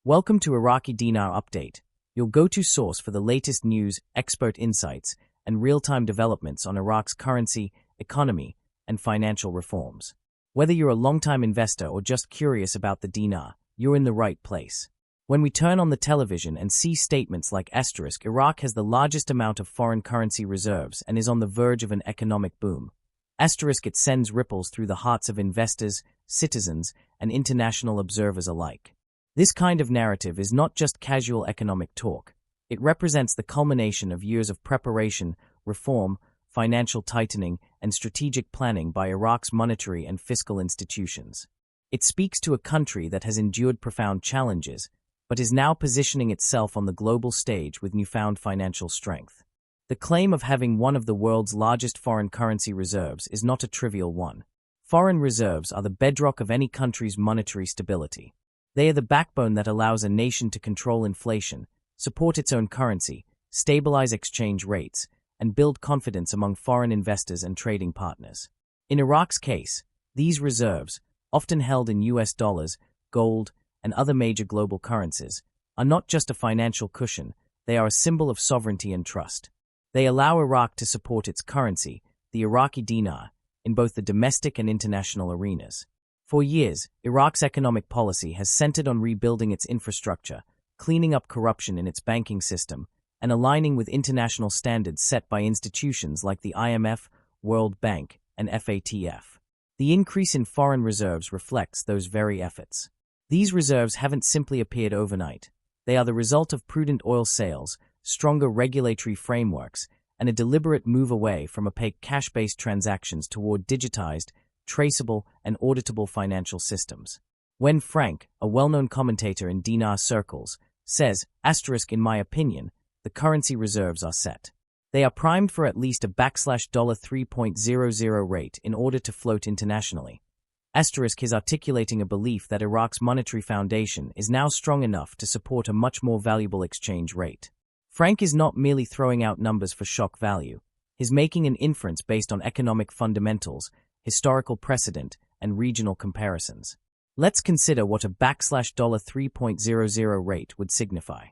Welcome to Iraqi Dinar Update, your go-to source for the latest news, expert insights, and real-time developments on Iraq's currency, economy, and financial reforms. Whether you're a long-time investor or just curious about the dinar, you're in the right place. When we turn on the television and see statements like Iraq has the largest amount of foreign currency reserves and is on the verge of an economic boom. It sends ripples through the hearts of investors, citizens, and international observers alike. This kind of narrative is not just casual economic talk. It represents the culmination of years of preparation, reform, financial tightening, and strategic planning by Iraq's monetary and fiscal institutions. It speaks to a country that has endured profound challenges, but is now positioning itself on the global stage with newfound financial strength. The claim of having one of the world's largest foreign currency reserves is not a trivial one. Foreign reserves are the bedrock of any country's monetary stability. They are the backbone that allows a nation to control inflation, support its own currency, stabilize exchange rates, and build confidence among foreign investors and trading partners. In Iraq's case, these reserves, often held in US dollars, gold, and other major global currencies, are not just a financial cushion, they are a symbol of sovereignty and trust. They allow Iraq to support its currency, the Iraqi dinar, in both the domestic and international arenas. For years, Iraq's economic policy has centered on rebuilding its infrastructure, cleaning up corruption in its banking system, and aligning with international standards set by institutions like the IMF, World Bank, and FATF. The increase in foreign reserves reflects those very efforts. These reserves haven't simply appeared overnight. They are the result of prudent oil sales, stronger regulatory frameworks, and a deliberate move away from opaque cash-based transactions toward digitized, traceable, and auditable financial systems. When Frank, a well-known commentator in dinar circles, says, in my opinion, the currency reserves are set. They are primed for at least a $3.00 rate in order to float internationally. Is articulating a belief that Iraq's monetary foundation is now strong enough to support a much more valuable exchange rate. Frank is not merely throwing out numbers for shock value. He's making an inference based on economic fundamentals, historical precedent, and regional comparisons. Let's consider what a $3.00 rate would signify.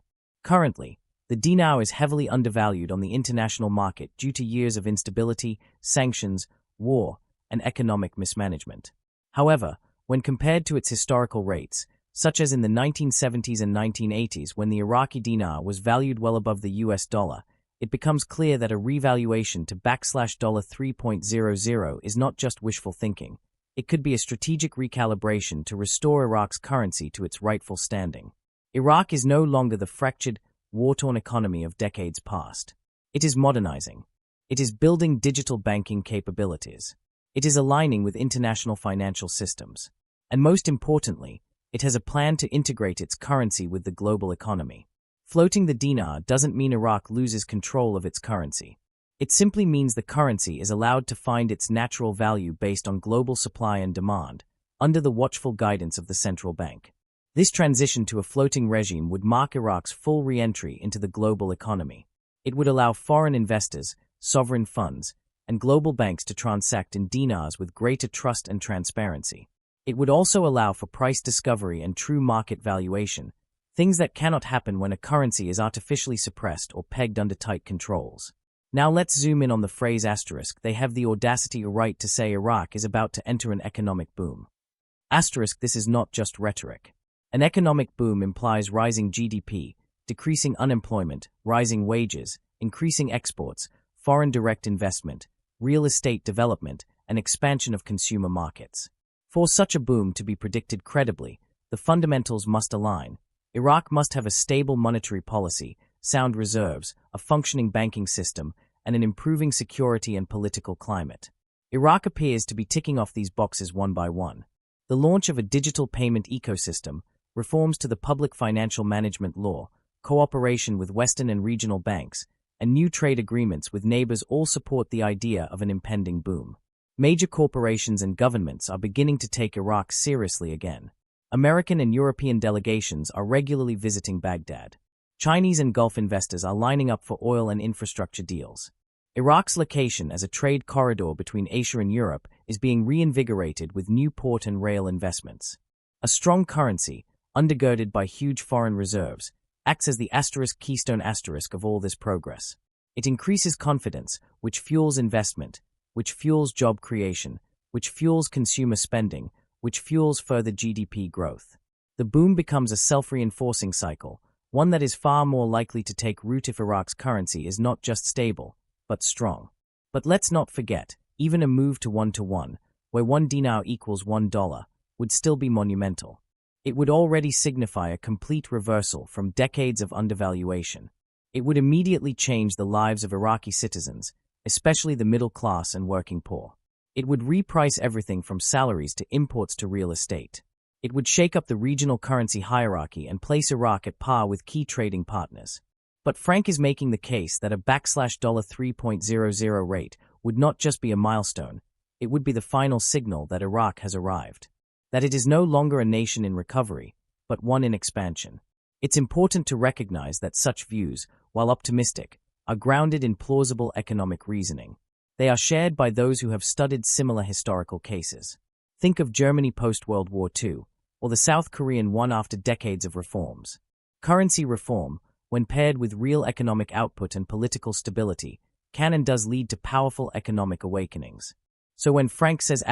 Currently, the dinar is heavily undervalued on the international market due to years of instability, sanctions, war, and economic mismanagement. However, when compared to its historical rates, such as in the 1970s and 1980s when the Iraqi dinar was valued well above the US dollar, it becomes clear that a revaluation to $3.00 is not just wishful thinking. It could be a strategic recalibration to restore Iraq's currency to its rightful standing. Iraq is no longer the fractured, war-torn economy of decades past. It is modernizing. It is building digital banking capabilities. It is aligning with international financial systems. And most importantly, it has a plan to integrate its currency with the global economy. Floating the dinar doesn't mean Iraq loses control of its currency. It simply means the currency is allowed to find its natural value based on global supply and demand, under the watchful guidance of the central bank. This transition to a floating regime would mark Iraq's full re-entry into the global economy. It would allow foreign investors, sovereign funds, and global banks to transact in dinars with greater trust and transparency. It would also allow for price discovery and true market valuation, things that cannot happen when a currency is artificially suppressed or pegged under tight controls. Now let's zoom in on the phrase *. They have the audacity or right to say Iraq is about to enter an economic boom. This is not just rhetoric. An economic boom implies rising GDP, decreasing unemployment, rising wages, increasing exports, foreign direct investment, real estate development, and expansion of consumer markets. For such a boom to be predicted credibly, the fundamentals must align. Iraq must have a stable monetary policy, sound reserves, a functioning banking system, and an improving security and political climate. Iraq appears to be ticking off these boxes one by one. The launch of a digital payment ecosystem, reforms to the public financial management law, cooperation with Western and regional banks, and new trade agreements with neighbors all support the idea of an impending boom. Major corporations and governments are beginning to take Iraq seriously again. American and European delegations are regularly visiting Baghdad. Chinese and Gulf investors are lining up for oil and infrastructure deals. Iraq's location as a trade corridor between Asia and Europe is being reinvigorated with new port and rail investments. A strong currency, undergirded by huge foreign reserves, acts as the keystone of all this progress. It increases confidence, which fuels investment, which fuels job creation, which fuels consumer spending, which fuels further GDP growth. The boom becomes a self-reinforcing cycle, one that is far more likely to take root if Iraq's currency is not just stable, but strong. But let's not forget, even a move to 1-to-1, where 1 dinar equals $1, would still be monumental. It would already signify a complete reversal from decades of undervaluation. It would immediately change the lives of Iraqi citizens, especially the middle class and working poor. It would reprice everything from salaries to imports to real estate. It would shake up the regional currency hierarchy and place Iraq at par with key trading partners. But Frank is making the case that a $3.00 rate would not just be a milestone, it would be the final signal that Iraq has arrived. That it is no longer a nation in recovery, but one in expansion. It's important to recognize that such views, while optimistic, are grounded in plausible economic reasoning. They are shared by those who have studied similar historical cases. Think of Germany post-World War II, or the South Korean one after decades of reforms. Currency reform, when paired with real economic output and political stability, can and does lead to powerful economic awakenings. So when Frank says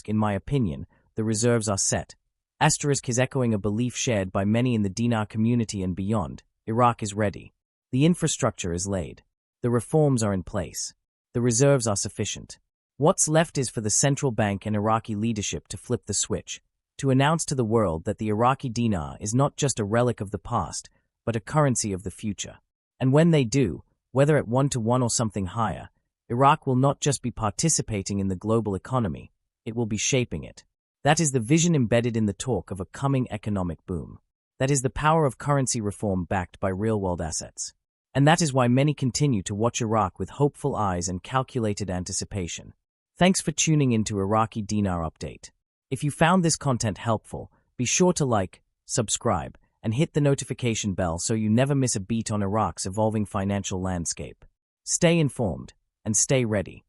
in my opinion, the reserves are set, is echoing a belief shared by many in the dinar community and beyond. Iraq is ready. The infrastructure is laid. The reforms are in place. The reserves are sufficient. What's left is for the central bank and Iraqi leadership to flip the switch, to announce to the world that the Iraqi dinar is not just a relic of the past, but a currency of the future. And when they do, whether at 1-to-1 or something higher, Iraq will not just be participating in the global economy, it will be shaping it. That is the vision embedded in the talk of a coming economic boom. That is the power of currency reform backed by real-world assets. And that is why many continue to watch Iraq with hopeful eyes and calculated anticipation. Thanks for tuning in to Iraqi Dinar Update. If you found this content helpful, be sure to like, subscribe, and hit the notification bell so you never miss a beat on Iraq's evolving financial landscape. Stay informed and stay ready.